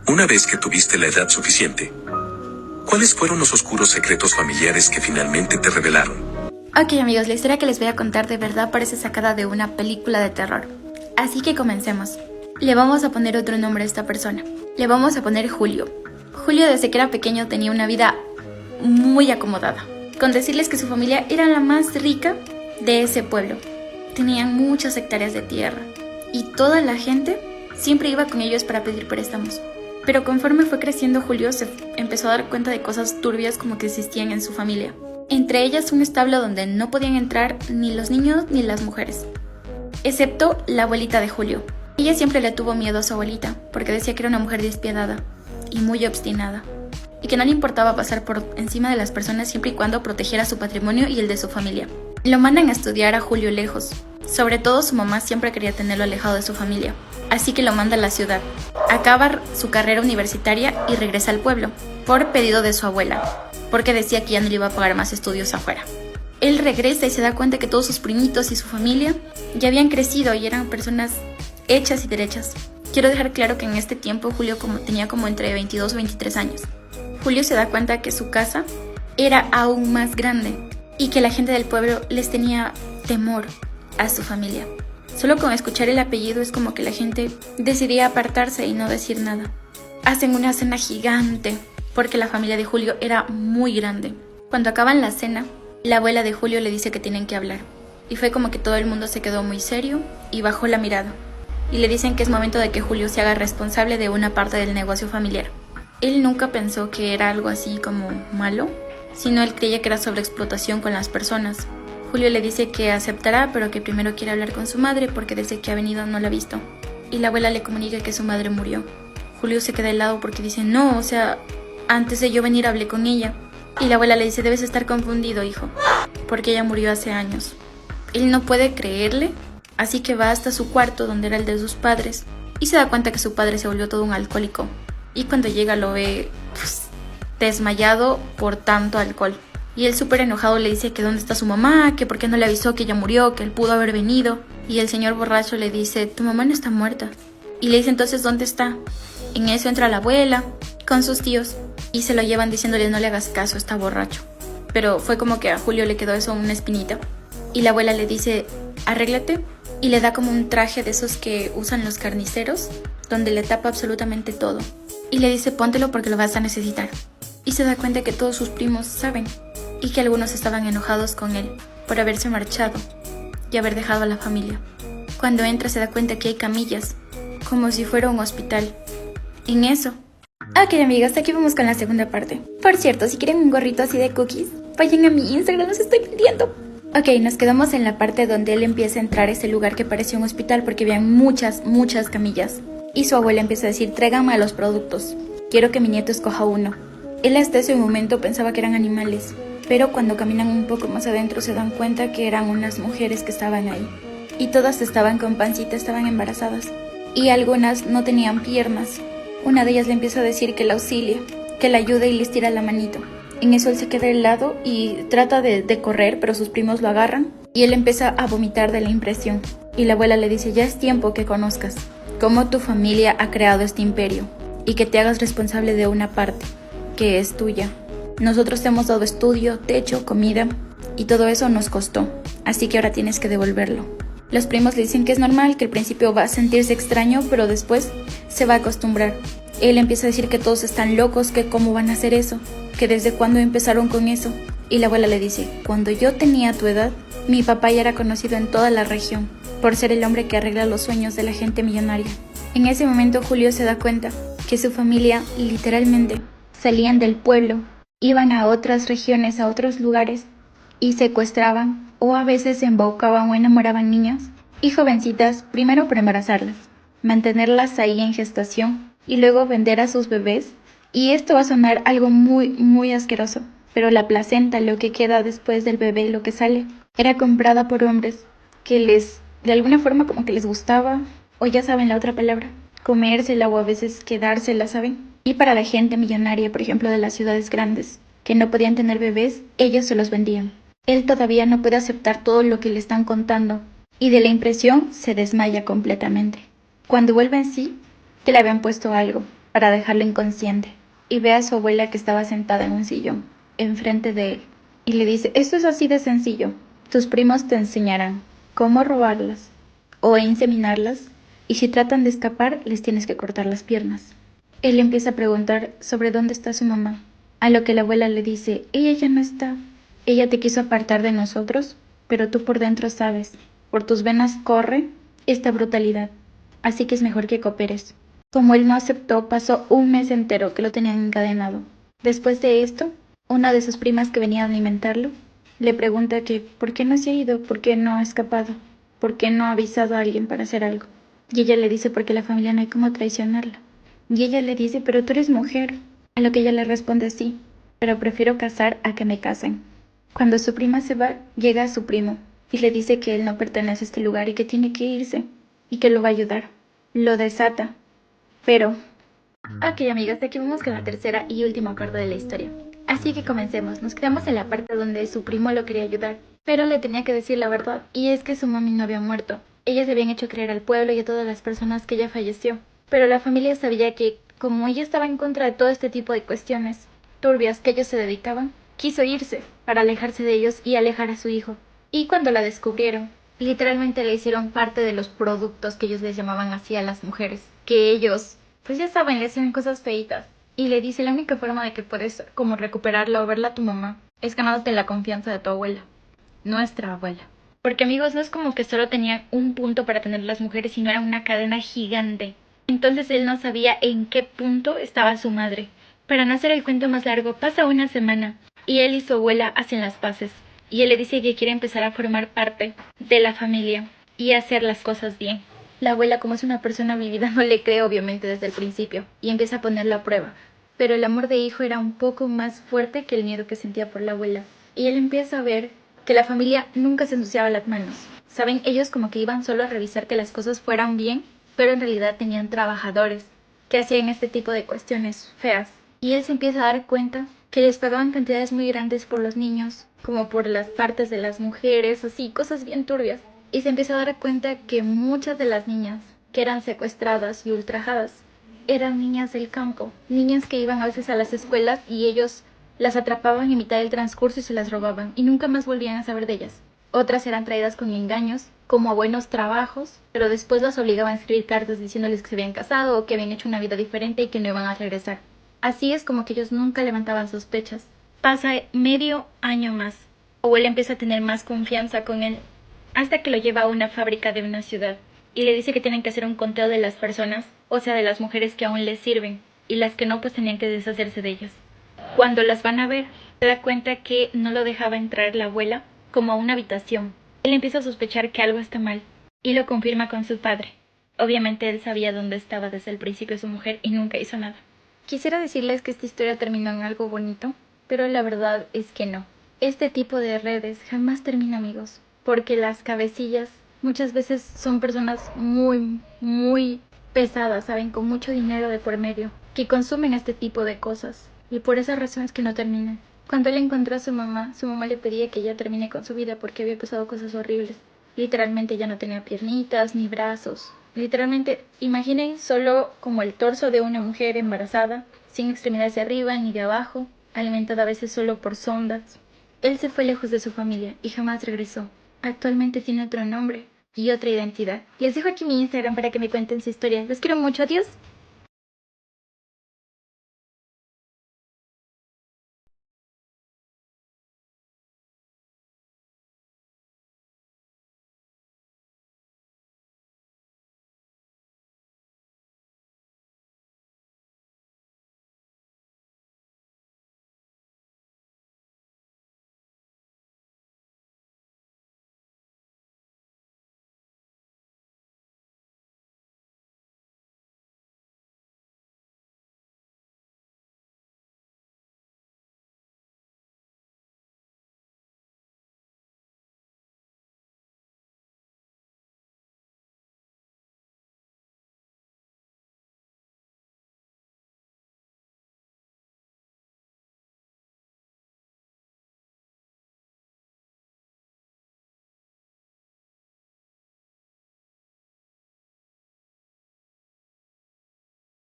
Una vez que tuviste la edad suficiente, ¿cuáles fueron los oscuros secretos familiares que finalmente te revelaron? Ok amigos, la historia que les voy a contar de verdad parece sacada de una película de terror. Así que comencemos. Le vamos a poner otro nombre a esta persona. Le vamos a poner Julio. Julio desde que era pequeño tenía una vida muy acomodada. Con decirles que su familia era la más rica de ese pueblo. Tenían muchas hectáreas de tierra y toda la gente siempre iba con ellos para pedir préstamos. Pero conforme fue creciendo, Julio se empezó a dar cuenta de cosas turbias como que existían en su familia. Entre ellas un establo donde no podían entrar ni los niños ni las mujeres, excepto la abuelita de Julio. Ella siempre le tuvo miedo a su abuelita porque decía que era una mujer despiadada y muy obstinada, y que no le importaba pasar por encima de las personas siempre y cuando protegiera su patrimonio y el de su familia. Lo mandan a estudiar a Julio lejos. Sobre todo su mamá siempre quería tenerlo alejado de su familia, así que lo manda a la ciudad. Acaba su carrera universitaria y regresa al pueblo, por pedido de su abuela, porque decía que ya no le iba a pagar más estudios afuera. Él regresa y se da cuenta que todos sus primitos y su familia ya habían crecido y eran personas hechas y derechas. Quiero dejar claro que en este tiempo Julio tenía como entre 22 o 23 años. Julio se da cuenta que su casa era aún más grande y que la gente del pueblo les tenía temor a su familia. Solo con escuchar el apellido es como que la gente decidía apartarse y no decir nada. Hacen una cena gigante porque la familia de Julio era muy grande. Cuando acaban la cena, la abuela de Julio le dice que tienen que hablar. Y fue como que todo el mundo se quedó muy serio y bajó la mirada. Y le dicen que es momento de que Julio se haga responsable de una parte del negocio familiar. Él nunca pensó que era algo así como malo, sino él creía que era sobreexplotación con las personas. Julio le dice que aceptará, pero que primero quiere hablar con su madre porque desde que ha venido no la ha visto. Y la abuela le comunica que su madre murió. Julio se queda helado porque dice, no, o sea, antes de yo venir hablé con ella. Y la abuela le dice, debes estar confundido, hijo, porque ella murió hace años. Él no puede creerle, así que va hasta su cuarto donde era el de sus padres y se da cuenta que su padre se volvió todo un alcohólico. Y cuando llega lo ve desmayado por tanto alcohol. Y él súper enojado le dice que dónde está su mamá, que por qué no le avisó que ella murió, que él pudo haber venido. Y el señor borracho le dice, tu mamá no está muerta. Y le dice entonces, ¿dónde está? En eso entra la abuela con sus tíos y se lo llevan diciéndole no le hagas caso, está borracho. Pero fue como que a Julio le quedó eso una espinita. Y la abuela le dice, arréglate. Y le da como un traje de esos que usan los carniceros, donde le tapa absolutamente todo. Y le dice, póntelo porque lo vas a necesitar. Y se da cuenta que todos sus primos saben. Y que algunos estaban enojados con él por haberse marchado y haber dejado a la familia. Cuando entra se da cuenta que hay camillas, como si fuera un hospital. En eso. Ok amigos, aquí vamos con la segunda parte. Por cierto, si quieren un gorrito así de cookies, vayan a mi Instagram, los estoy pidiendo. Ok, nos quedamos en la parte donde él empieza a entrar a ese lugar que parecía un hospital porque habían muchas camillas. Y su abuela empieza a decir, tráiganme a los productos. Quiero que mi nieto escoja uno. Él hasta ese momento pensaba que eran animales. Pero cuando caminan un poco más adentro se dan cuenta que eran unas mujeres que estaban ahí. Y todas estaban con pancita, estaban embarazadas. Y algunas no tenían piernas. Una de ellas le empieza a decir que la auxilie, que la ayude y le estira la manito. En eso él se queda helado y trata de correr, pero sus primos lo agarran. Y él empieza a vomitar de la impresión. Y la abuela le dice, ya es tiempo que conozcas cómo tu familia ha creado este imperio. Y que te hagas responsable de una parte, que es tuya. Nosotros te hemos dado estudio, techo, comida y todo eso nos costó, así que ahora tienes que devolverlo. Los primos le dicen que es normal, que al principio va a sentirse extraño, pero después se va a acostumbrar. Él empieza a decir que todos están locos, que cómo van a hacer eso, que desde cuándo empezaron con eso. Y la abuela le dice, cuando yo tenía tu edad, mi papá ya era conocido en toda la región, por ser el hombre que arregla los sueños de la gente millonaria. En ese momento Julio se da cuenta que su familia literalmente salían del pueblo, iban a otras regiones, a otros lugares y secuestraban o a veces embaucaban o enamoraban niñas y jovencitas, primero para embarazarlas, mantenerlas ahí en gestación y luego vender a sus bebés. Y esto va a sonar algo muy asqueroso, pero la placenta, lo que queda después del bebé, lo que sale, era comprada por hombres que de alguna forma como que les gustaba, o ya saben la otra palabra, comérsela o a veces quedársela, ¿saben? Y para la gente millonaria, por ejemplo, de las ciudades grandes, que no podían tener bebés, ellos se los vendían. Él todavía no puede aceptar todo lo que le están contando y de la impresión se desmaya completamente. Cuando vuelve en sí, que le habían puesto algo. para dejarlo inconsciente y ve a su abuela que estaba sentada en un sillón, enfrente de él, y le dice, esto es así de sencillo, tus primos te enseñarán cómo robarlas o inseminarlas, y si tratan de escapar, les tienes que cortar las piernas. Él empieza a preguntar sobre dónde está su mamá, a lo que la abuela le dice, ella ya no está, ella te quiso apartar de nosotros, pero tú por dentro sabes, por tus venas corre esta brutalidad, así que es mejor que cooperes. Como él no aceptó, pasó un mes entero que lo tenían encadenado. Después de esto, una de sus primas que venía a alimentarlo le pregunta que por qué no se ha ido, por qué no ha escapado, por qué no ha avisado a alguien para hacer algo. Y ella le dice porque la familia no hay cómo traicionarla. Y ella le dice, pero tú eres mujer. A lo que ella le responde, sí, pero prefiero casar a que me casen. Cuando su prima se va, llega a su primo y le dice que él no pertenece a este lugar y que tiene que irse y que lo va a ayudar. Lo desata, pero... Ok, amigas, de aquí vamos con la tercera y última parte de la historia. Así que comencemos. Nos quedamos en la parte donde su primo lo quería ayudar, pero le tenía que decir la verdad, y es que su mami no había muerto. Ellas le habían hecho creer al pueblo y a todas las personas que ella falleció, pero la familia sabía que, como ella estaba en contra de todo este tipo de cuestiones turbias que ellos se dedicaban, quiso irse para alejarse de ellos y alejar a su hijo. Y cuando la descubrieron, literalmente le hicieron parte de los productos que ellos les llamaban así a las mujeres, que ellos, pues ya saben, le hacen cosas feitas. Y le dice, la única forma de que puedes como recuperarla o verla a tu mamá es ganándote la confianza de tu abuela, nuestra abuela. Porque amigos, no es como que solo tenían un punto para tener las mujeres, sino era una cadena gigante. Entonces él no sabía en qué punto estaba su madre. Para no hacer el cuento más largo, pasa una semana y él y su abuela hacen las paces. Y él le dice que quiere empezar a formar parte de la familia y hacer las cosas bien. La abuela, como es una persona vivida, no le cree obviamente desde el principio y empieza a ponerlo a prueba. Pero el amor de hijo era un poco más fuerte que el miedo que sentía por la abuela. Y él empieza a ver que la familia nunca se ensuciaba las manos. Saben, ellos como que iban solo a revisar que las cosas fueran bien, pero en realidad tenían trabajadores que hacían este tipo de cuestiones feas. Y él se empieza a dar cuenta que les pagaban cantidades muy grandes por los niños, como por las partes de las mujeres, así, cosas bien turbias. Y se empieza a dar cuenta que muchas de las niñas que eran secuestradas y ultrajadas eran niñas del campo, niñas que iban a veces a las escuelas y ellos las atrapaban en mitad del transcurso y se las robaban y nunca más volvían a saber de ellas. Otras eran traídas con engaños, como a buenos trabajos, pero después las obligaban a escribir cartas diciéndoles que se habían casado o que habían hecho una vida diferente y que no iban a regresar. Así es como que ellos nunca levantaban sospechas. Pasa medio año más. Abuela empieza a tener más confianza con él, hasta que lo lleva a una fábrica de una ciudad y le dice que tienen que hacer un conteo de las personas, o sea, de las mujeres que aún les sirven, y las que no, pues tenían que deshacerse de ellas. Cuando las van a ver, se da cuenta que no lo dejaba entrar la abuela como a una habitación. Él empieza a sospechar que algo está mal y lo confirma con su padre. Obviamente él sabía dónde estaba desde el principio su mujer y nunca hizo nada. Quisiera decirles que esta historia terminó en algo bonito, pero la verdad es que no. Este tipo de redes jamás termina, amigos, porque las cabecillas muchas veces son personas muy pesadas, ¿saben? Con mucho dinero de por medio, que consumen este tipo de cosas. Y por esa razón es que no terminan. Cuando él encontró a su mamá le pedía que ella termine con su vida porque había pasado cosas horribles. Literalmente ya no tenía piernitas ni brazos. Literalmente, imaginen solo como el torso de una mujer embarazada, sin extremidades de arriba ni de abajo, alimentada a veces solo por sondas. Él se fue lejos de su familia y jamás regresó. Actualmente tiene otro nombre y otra identidad. Les dejo aquí mi Instagram para que me cuenten su historia. Los quiero mucho, adiós.